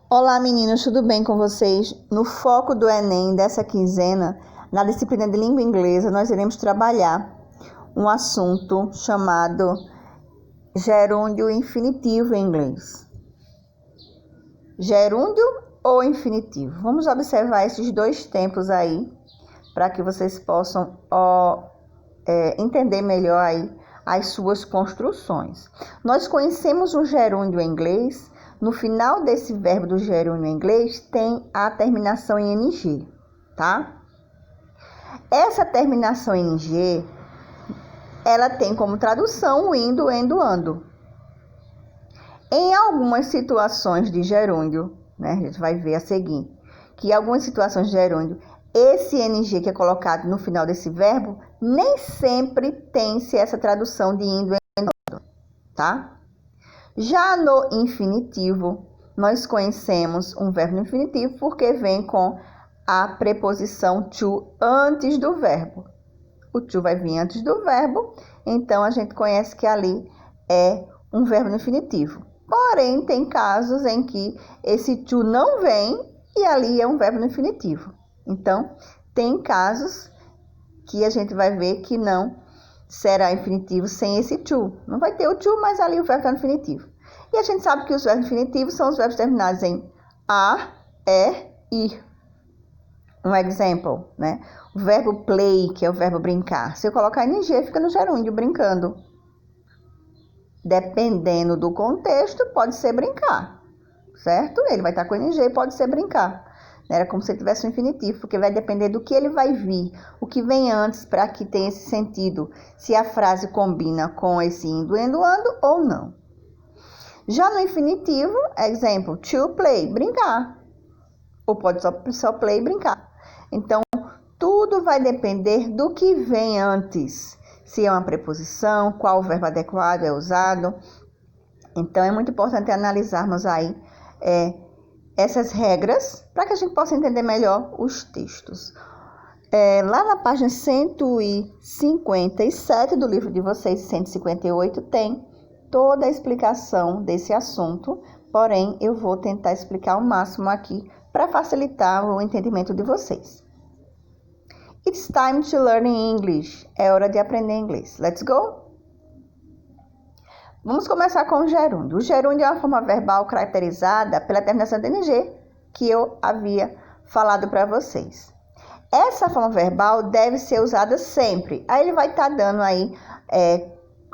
Olá meninos, tudo bem com vocês? No foco do Enem dessa quinzena, na disciplina de língua inglesa, nós iremos trabalhar um assunto chamado gerúndio infinitivo em inglês. Gerúndio ou infinitivo? Vamos observar esses dois tempos aí, para que vocês possam entender melhor aí as suas construções. Nós conhecemos o gerúndio em inglês. No final desse verbo do gerúndio em inglês tem a terminação em ing, tá? Essa terminação em ing, ela tem como tradução o indo, endo, ando. Em algumas situações de gerúndio, né, a gente vai ver a seguir, que em algumas situações de gerúndio, esse ing que é colocado no final desse verbo, nem sempre tem-se essa tradução de indo, endo, ando, tá? Já no infinitivo, nós conhecemos um verbo no infinitivo porque vem com a preposição to antes do verbo. O to vai vir antes do verbo, então a gente conhece que ali é um verbo no infinitivo. Porém, tem casos em que esse to não vem e ali é um verbo no infinitivo. Então, tem casos que a gente vai ver que não será infinitivo sem esse to. Não vai ter o to, mas ali o verbo está no infinitivo. E a gente sabe que os verbos infinitivos são os verbos terminados em a, ir. Um exemplo, né? O verbo play, que é o verbo brincar. Se eu colocar ing, fica no gerúndio, brincando. Dependendo do contexto, pode ser brincar, certo? Ele vai estar com ing e pode ser brincar. Era como se ele tivesse um infinitivo, porque vai depender do que ele vai vir, o que vem antes para que tenha esse sentido, se a frase combina com esse indo, endo, ando ou não. Já no infinitivo, exemplo, to play, brincar. Ou pode só play, brincar. Então, tudo vai depender do que vem antes. Se é uma preposição, qual o verbo adequado é usado. Então, é muito importante analisarmos aí essas regras para que a gente possa entender melhor os textos. Lá na página 157 do livro de vocês, 158, tem toda a explicação desse assunto, porém eu vou tentar explicar ao máximo aqui para facilitar o entendimento de vocês. It's time to learn English. É hora de aprender inglês. Let's go? Vamos começar com o gerúndio. O gerúndio é uma forma verbal caracterizada pela terminação de ing, que eu havia falado para vocês. Essa forma verbal deve ser usada sempre. Aí ele vai estar dando aí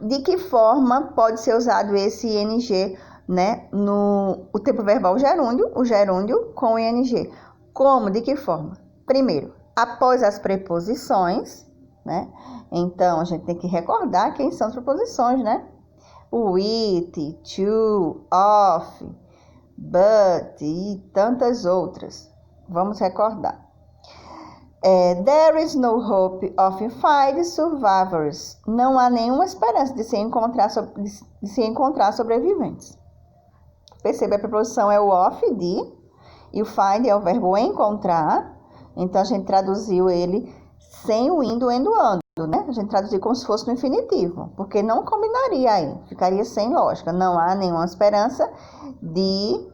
de que forma pode ser usado esse ing, né, o tempo verbal gerúndio, o gerúndio com o ing. Como? De que forma? Primeiro, após as preposições, né? Então, a gente tem que recordar quem são as preposições, né? With, to, of, but e tantas outras. Vamos recordar. There is no hope of finding survivors. Não há nenhuma esperança de se encontrar sobreviventes. Perceba, a preposição é o of, de, e o find é o verbo encontrar. Então, a gente traduziu ele sem o indo, endo, ando, né? A gente traduziu como se fosse no infinitivo, porque não combinaria aí, ficaria sem lógica. Não há nenhuma esperança de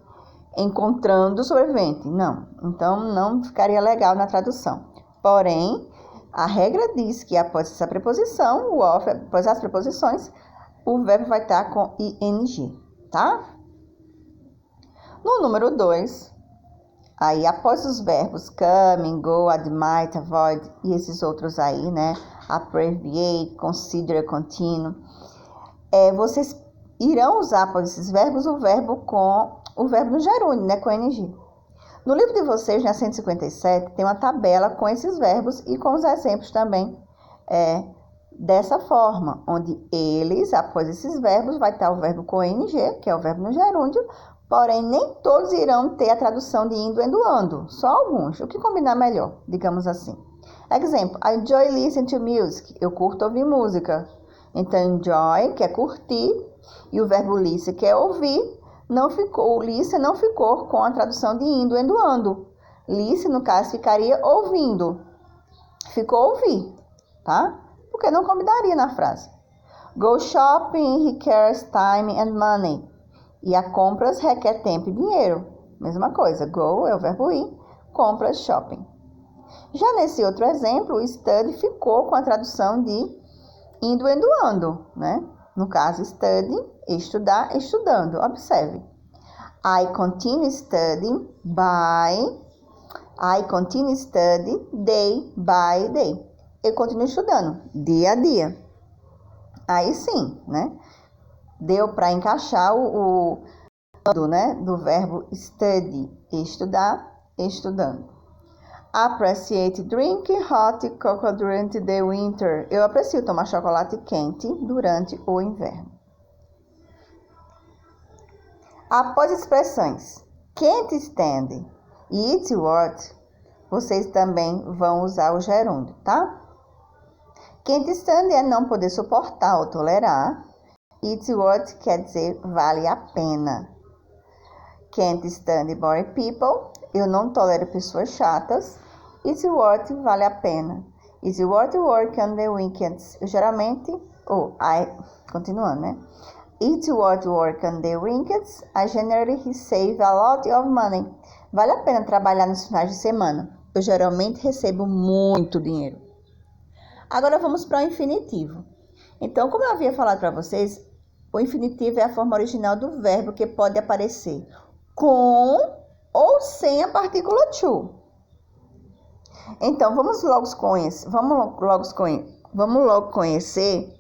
encontrando sobrevivente, não. Então, não ficaria legal na tradução. Porém, a regra diz que após essa preposição, o of, após as preposições, o verbo vai estar com ing, tá? No número 2, aí após os verbos come, go, admit, avoid e esses outros aí, né? Abbreviate, consider, continue. Vocês irão usar após esses verbos o verbo no gerúndio, né? Com ing. No livro de vocês, na 157, tem uma tabela com esses verbos e com os exemplos também dessa forma, onde eles, após esses verbos, vai estar o verbo com ing, que é o verbo no gerúndio, porém nem todos irão ter a tradução de indo, endo, ando, só alguns, o que combinar melhor, digamos assim. Exemplo, I enjoy listening to music, eu curto ouvir música. Então, enjoy, que é curtir, e o verbo listen, que é ouvir, o listen não ficou com a tradução de indo, endo, ando. Listen, no caso, ficaria ouvindo. Ficou ouvir, tá? Porque não combinaria na frase. Go shopping requires time and money. E a compras requer tempo e dinheiro. mesma coisa. Go é o verbo ir, compras, shopping. Já nesse outro exemplo, o study ficou com a tradução de indo, ando, né? No caso, study, estudar, estudando. Observe. I continue studying day by day. Eu continuo estudando, dia a dia. Aí sim, né? Deu para encaixar o né, do verbo study, estudar, estudando. Appreciate drinking hot cocoa during the winter. Eu aprecio tomar chocolate quente durante o inverno. Após expressões can't stand e it's what, vocês também vão usar o gerúndio, tá? Can't stand é não poder suportar ou tolerar. It's what quer dizer vale a pena. Can't stand boring people. Eu não tolero pessoas chatas. It's what vale a pena. It's what work on the weekends. Eu geralmente, continuando, né? It's what work on the weekends. I generally save a lot of money. Vale a pena trabalhar nos finais de semana. Eu geralmente recebo muito dinheiro. Agora vamos para o infinitivo. Então, como eu havia falado para vocês, o infinitivo é a forma original do verbo que pode aparecer com ou sem a partícula to. Então, vamos logo conhecer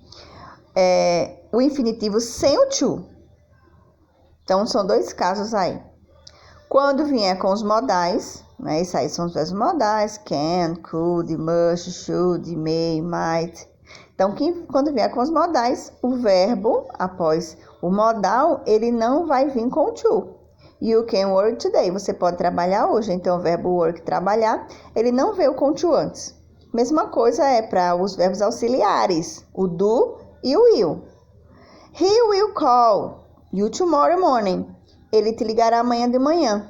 o infinitivo sem o to. Então, são dois casos aí. Quando vier com os modais, né? Isso aí são os verbos modais, can, could, must, should, may, might. Então, quando vier com os modais, o verbo, após o modal, ele não vai vir com o to. You can work today. Você pode trabalhar hoje. Então, o verbo work, trabalhar, ele não veio com o to antes. Mesma coisa é para os verbos auxiliares, o do e o will. He will call you tomorrow morning. Ele te ligará amanhã de manhã.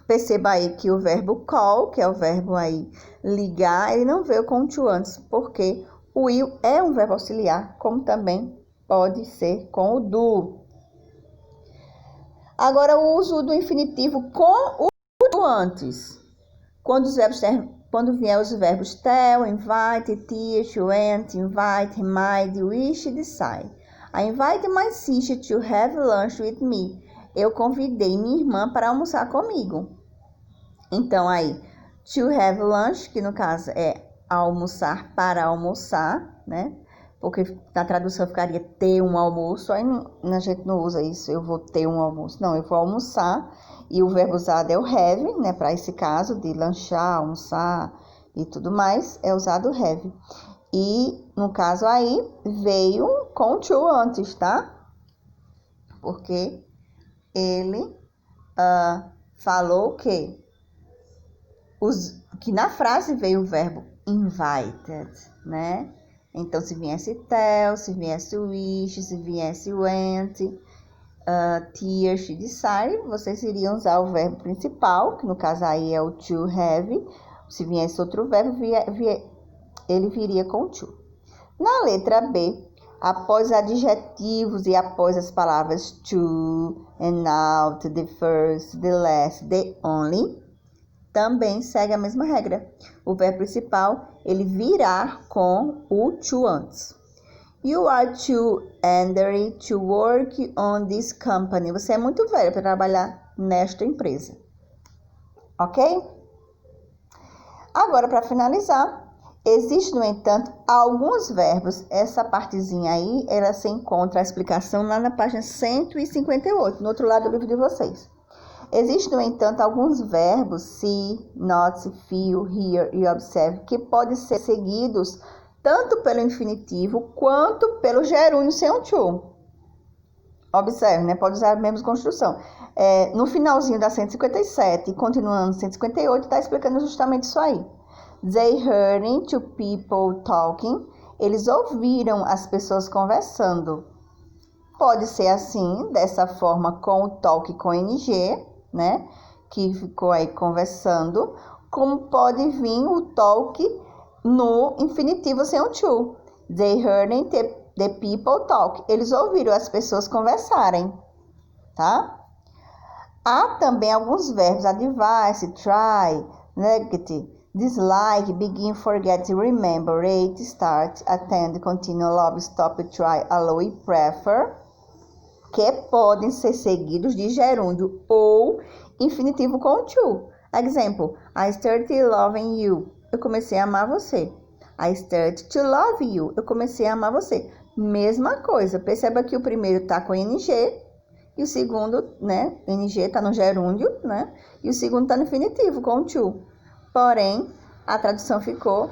Perceba aí que o verbo call, que é o verbo aí ligar, ele não veio com o to antes, porque o will é um verbo auxiliar, como também pode ser com o do. Agora, o uso do infinitivo com o to antes. Quando vier os verbos tell, invite, teach, went, invite, remind, wish, decide. I invite my sister to have lunch with me. Eu convidei minha irmã para almoçar comigo. Então, aí, to have lunch, que no caso é almoçar para almoçar, né? Porque na tradução ficaria ter um almoço, aí a gente não usa isso, eu vou ter um almoço. Não, eu vou almoçar, e o verbo usado é o have, né? Para esse caso de lanchar, almoçar e tudo mais, é usado o have. E, no caso aí, veio com to antes, tá? Porque ele falou que na frase veio o verbo invited, né? Então, se viesse tell, se viesse wish, se viesse went, teach, decide, vocês iriam usar o verbo principal, que no caso aí é o to have. Se viesse outro verbo, ele viria com to. Na letra B, após adjetivos e após as palavras to, and out, the first, the last, the only, também segue a mesma regra. O verbo principal, ele virá com o to antes. You are too elderly to work on this company. Você é muito velho para trabalhar nesta empresa. Ok? Agora, para finalizar, existe, no entanto, alguns verbos. Essa partezinha aí, ela se encontra a explicação lá na página 158, no outro lado do livro de vocês. Existem, no entanto, alguns verbos, see, not, feel, hear e observe, que podem ser seguidos tanto pelo infinitivo quanto pelo gerúndio sem o to. Observe, né? Pode usar a mesma construção. No finalzinho da 157 e continuando 158, está explicando justamente isso aí. They heard two people talking. Eles ouviram as pessoas conversando. Pode ser assim, dessa forma, com o talk com NG, né? Que ficou aí conversando. Como pode vir o talk no infinitivo sem o to. They heard the people talk. Eles ouviram as pessoas conversarem, tá? Há também alguns verbos, advice, try, negative, dislike, begin, forget, remember, rate, start, attend, continue, love, stop, try, allow e prefer, que podem ser seguidos de gerúndio ou infinitivo com to. Exemplo, I started loving you. Eu comecei a amar você. I started to love you. Eu comecei a amar você. Mesma coisa. Perceba que o primeiro está com ing e o segundo, né? ing está no gerúndio, né? E o segundo está no infinitivo com to. Porém, a tradução ficou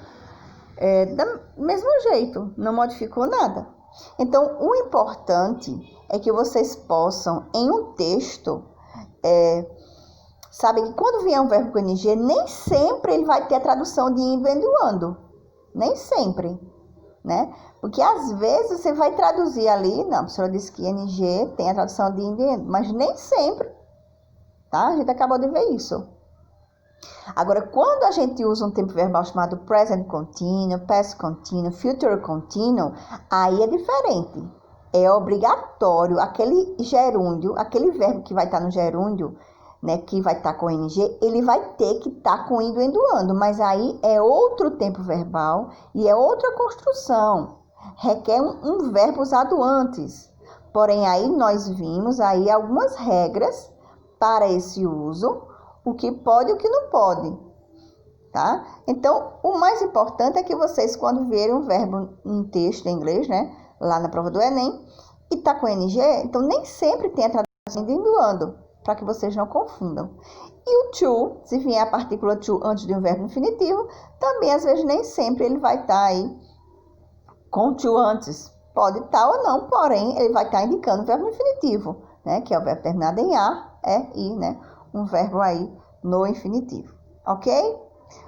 do mesmo jeito. Não modificou nada. Então, o importante é que vocês possam, em um texto, sabe que quando vier um verbo com ing, nem sempre ele vai ter a tradução de indo, indo, ando. Nem sempre, né? Porque às vezes você vai traduzir ali, não, a professora disse que ing tem a tradução de indo, indo, mas nem sempre, tá? A gente acabou de ver isso. Agora, quando a gente usa um tempo verbal chamado present continuous, past continuous, future continuous, aí é diferente. É obrigatório aquele gerúndio, aquele verbo que vai estar no gerúndio, né, que vai estar com ing, ele vai ter que estar com indo, indo, ando, mas aí é outro tempo verbal e é outra construção. Requer um verbo usado antes. Porém, aí nós vimos aí algumas regras para esse uso, o que pode e o que não pode, tá? Então, o mais importante é que vocês, quando verem um verbo em texto em inglês, né, lá na prova do Enem, e tá com ing, então nem sempre tem a tradução de indo, ando, para que vocês não confundam. E o to, se vier a partícula to antes de um verbo infinitivo, também às vezes nem sempre ele vai estar aí com to antes. Pode estar ou não, porém ele vai estar indicando o verbo infinitivo, né, que é o verbo terminado em a, i, né? Um verbo aí no infinitivo, ok?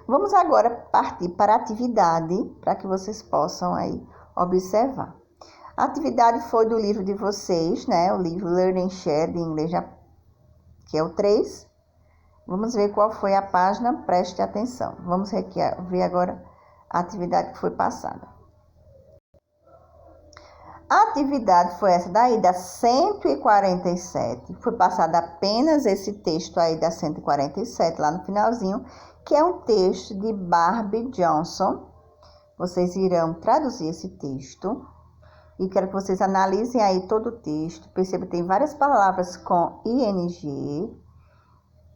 Vamos agora partir para a atividade, para que vocês possam aí observar. A atividade foi do livro de vocês, né? O livro Learn and Share de inglês, que é o 3. Vamos ver qual foi a página, preste atenção. Vamos ver agora a atividade que foi passada. A atividade foi essa daí, da 147. Foi passado apenas esse texto aí da 147, lá no finalzinho, que é um texto de Barbie Johnson. Vocês irão traduzir esse texto. E quero que vocês analisem aí todo o texto. Perceba que tem várias palavras com ing,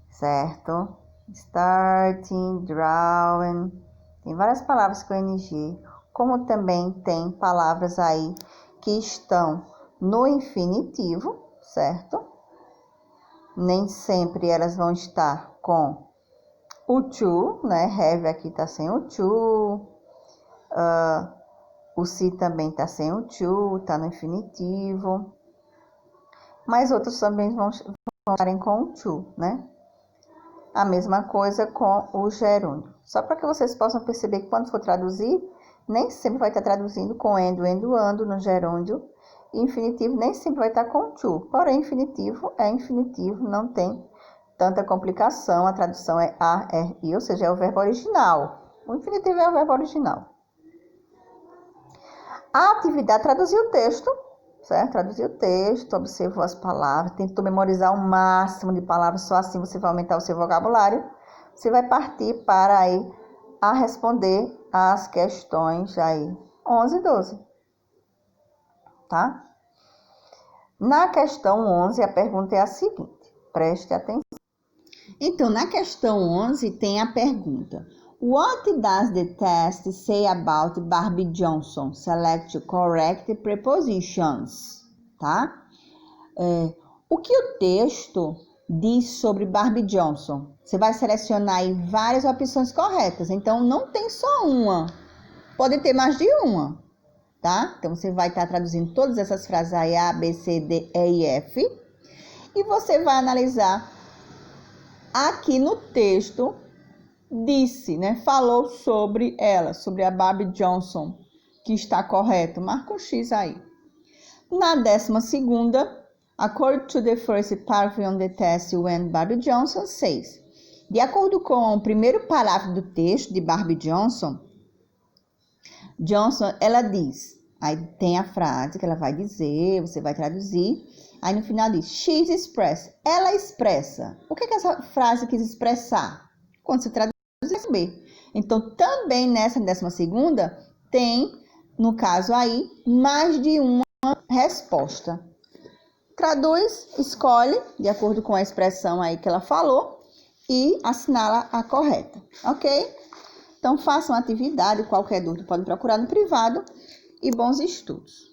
certo? Starting, drawing. Tem várias palavras com ing, como também tem palavras aí que estão no infinitivo, certo? Nem sempre elas vão estar com o to, né? Have aqui está sem o to. O see também está sem o to, está no infinitivo. Mas outros também vão estarem com o to, né? A mesma coisa com o gerúndio. Só para que vocês possam perceber que quando for traduzir, nem sempre vai estar traduzindo com endo, endo, ando no gerúndio. E infinitivo nem sempre vai estar com to. Porém, infinitivo é infinitivo, não tem tanta complicação. A tradução é are, i, ou seja, é o verbo original. O infinitivo é o verbo original. A atividade traduziu o texto, certo? Traduziu o texto, observou as palavras, tentou memorizar o máximo de palavras, só assim você vai aumentar o seu vocabulário. Você vai partir para aí a responder as questões aí 11 e 12, tá? Na questão 11, a pergunta é a seguinte, preste atenção. Então, na questão 11 tem a pergunta: What does the test say about Barbie Johnson? Select correct prepositions, tá? O que o texto diz sobre Barbie Johnson? Você vai selecionar aí várias opções corretas, então não tem só uma, pode ter mais de uma, tá? Então você vai estar traduzindo todas essas frases aí, A, B, C, D, E e F, e você vai analisar aqui no texto, disse, né? Falou sobre ela, sobre a Barbie Johnson, que está correto, marca um X aí. Na 12ª, according to the first paragraph on the test when Barbie Johnson says, de acordo com o primeiro parágrafo do texto de Barbie Johnson, ela diz, aí tem a frase que ela vai dizer, você vai traduzir, Aí no final diz, she's express. Ela expressa. O que essa frase quis expressar? Quando se traduz, você vai saber. Então, também nessa 12ª, tem, no caso aí, mais de uma resposta. Traduz, escolhe, de acordo com a expressão aí que ela falou, e assinala a correta, ok? Então, façam a atividade, qualquer dúvida pode procurar no privado, e bons estudos.